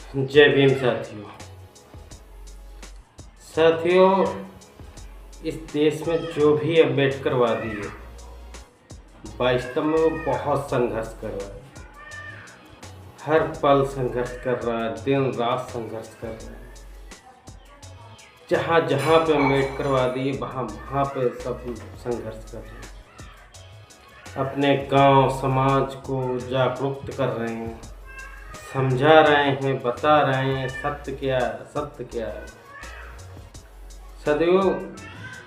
जय भीम साथियों। साथियों, इस देश में जो भी अम्बेडकरवादी है वास्तव में वो बहुत संघर्ष कर रहा है। हर पल संघर्ष कर रहा है, दिन रात संघर्ष कर रहा है। जहाँ जहाँ पे अम्बेडकरवादी है वहाँ वहाँ पे सब संघर्ष कर रहे हैं। अपने गांव समाज को जागरूक कर रहे हैं, समझा रहे हैं, बता रहे हैं सत्य क्या है, असत्य क्या है। सदियों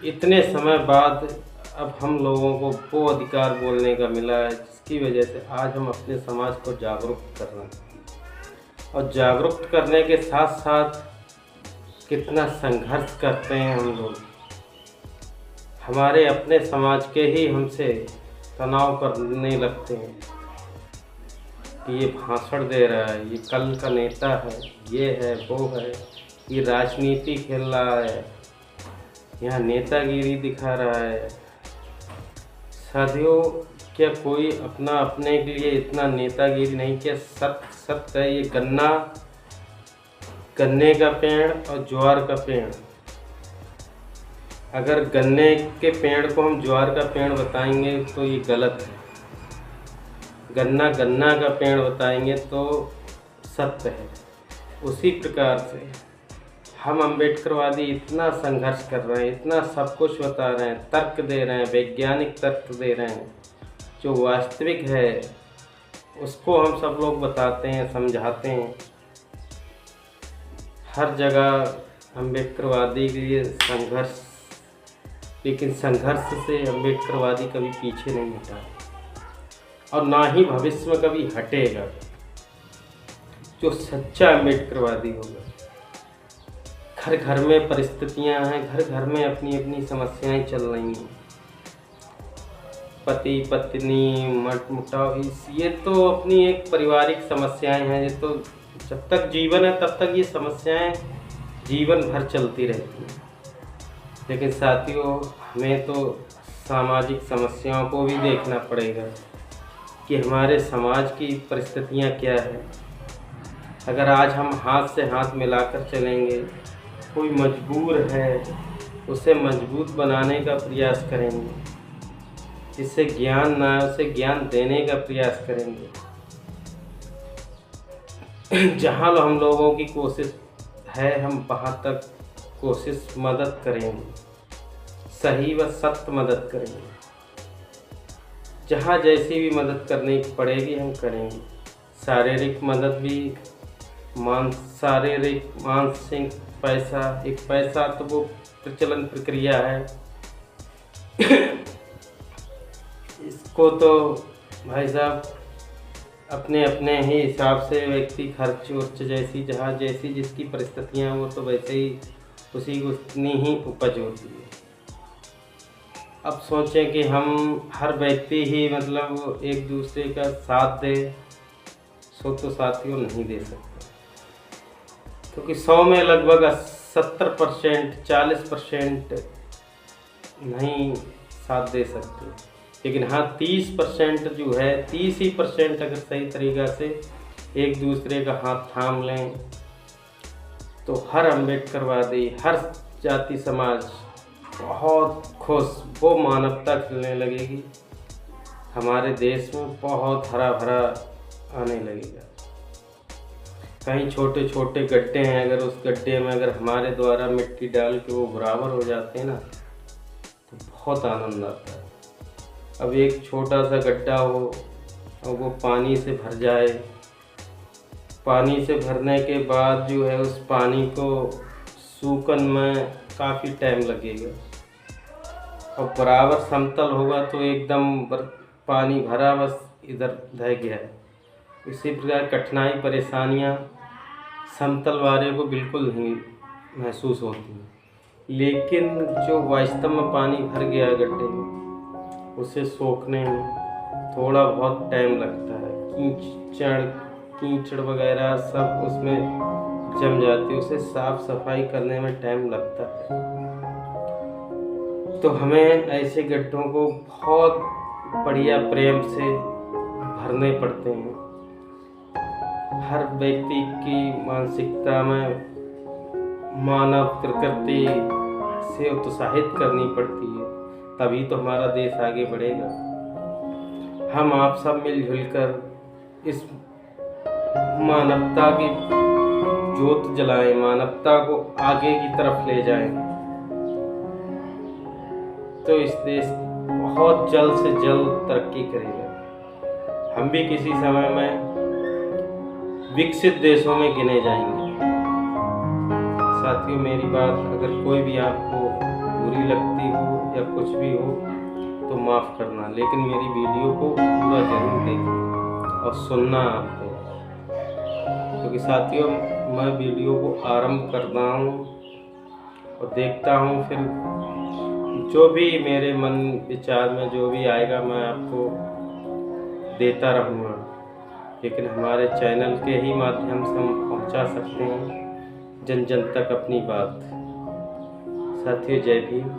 इतने समय बाद अब हम लोगों को वो अधिकार बोलने का मिला है जिसकी वजह से आज हम अपने समाज को जागरूक कर रहे हैं। और जागरूक करने के साथ साथ कितना संघर्ष करते हैं हम लोग। हमारे अपने समाज के ही हमसे तनाव करने लगते हैं कि ये भाषण दे रहा है, ये कल का नेता है, ये है वो है, ये राजनीति खेल रहा है, यहाँ नेतागिरी दिखा रहा है। साथियों, क्या कोई अपना अपने के लिए इतना नेतागिरी नहीं किया? सत्य है ये गन्ने का पेड़ और ज्वार का पेड़। अगर गन्ने के पेड़ को हम ज्वार का पेड़ बताएंगे तो ये गलत है। गन्ना का पेड़ बताएंगे तो सत्य है। उसी प्रकार से हम अम्बेडकरवादी इतना संघर्ष कर रहे हैं, इतना सब कुछ बता रहे हैं, तर्क दे रहे हैं, वैज्ञानिक तर्क दे रहे हैं। जो वास्तविक है उसको हम सब लोग बताते हैं, समझाते हैं। हर जगह अम्बेडकरवादी के लिए संघर्ष, लेकिन संघर्ष से अम्बेडकरवादी कभी पीछे नहीं हटा और ना ही भविष्य में कभी हटेगा। जो सच्चा अम्बेडकरवादी होगा। घर घर में परिस्थितियां हैं, घर घर में अपनी अपनी समस्याएं चल रही हैं। पति पत्नी मुटाव, ये तो अपनी एक पारिवारिक समस्याएं हैं। ये तो जब तक जीवन है तब तक ये समस्याएं जीवन भर चलती रहती हैं। लेकिन साथियों, हमें तो सामाजिक समस्याओं को भी देखना पड़ेगा कि हमारे समाज की परिस्थितियां क्या है। अगर आज हम हाथ से हाथ मिलाकर चलेंगे, कोई मजबूर है उसे मजबूत बनाने का प्रयास करेंगे, जिससे ज्ञान ना है उसे ज्ञान देने का प्रयास करेंगे। जहाँ हम लोगों की कोशिश है हम वहाँ तक कोशिश मदद करेंगे, सही व सत्य मदद करेंगे। जहाँ जैसी भी मदद करनी पड़ेगी हम करेंगे। शारीरिक मदद भी, शारीरिक मानसिक पैसा, एक पैसा तो वो प्रचलन प्रक्रिया है। इसको तो भाई साहब अपने अपने ही हिसाब से व्यक्ति खर्च वर्च जैसी जहाँ जैसी जिसकी परिस्थितियाँ वो तो वैसे ही उसी को उतनी ही उपज होती है। अब सोचें कि हम हर व्यक्ति ही मतलब एक दूसरे का साथ दे, सो तो साथियों नहीं दे सकता, क्योंकि 100 में लगभग 70% 40% नहीं साथ दे सकते। लेकिन हाँ 30% जो है, 30% अगर सही तरीक़ा से एक दूसरे का हाथ थाम लें तो हर अम्बेडकरवादी, हर जाति समाज बहुत खुश, वो मानवता खिलने लगेगी। हमारे देश में बहुत हरा भरा आने लगेगा। कहीं छोटे छोटे गड्ढे हैं, अगर उस गड्ढे में अगर हमारे द्वारा मिट्टी डाल के वो बराबर हो जाते हैं ना तो बहुत आनंद आता है। अब एक छोटा सा गड्ढा हो और वो पानी से भर जाए, पानी से भरने के बाद जो है उस पानी को सूखन में काफ़ी टाइम लगेगा। और बराबर समतल होगा तो एकदम पानी भरा बस इधर रह गया है। इसी प्रकार कठिनाई परेशानियां समतल वाले को बिल्कुल नहीं महसूस होती हैं। लेकिन जो वास्तव में पानी भर गया गड्ढे में, उसे सोखने में थोड़ा बहुत टाइम लगता है। कीचड़ वगैरह सब उसमें जम जाती है, उसे साफ सफाई करने में टाइम लगता है। तो हमें ऐसे गड्ढों को बहुत बढ़िया प्रेम से भरने पड़ते हैं। हर व्यक्ति की मानसिकता में मानव प्रकृति से उत्साहित करनी पड़ती है, तभी तो हमारा देश आगे बढ़ेगा। हम आप सब मिलजुल कर इस मानवता की जोत जलाएं, मानवता को आगे की तरफ ले जाएं, तो इस देश बहुत जल्द से जल्द तरक्की करेगा। हम भी किसी समय में विकसित देशों में गिने जाएंगे। साथियों, मेरी बात अगर कोई भी आपको बुरी लगती हो या कुछ भी हो तो माफ़ करना, लेकिन मेरी वीडियो को पूरा जरूर देखना और सुनना आपको, क्योंकि साथियों मैं वीडियो को आरंभ करता हूँ और देखता हूँ, फिर जो भी मेरे मन विचार में जो भी आएगा मैं आपको देता रहूँगा। लेकिन हमारे चैनल के ही माध्यम से हम पहुँचा सकते हैं जन जन तक अपनी बात। साथियों, जय भीम।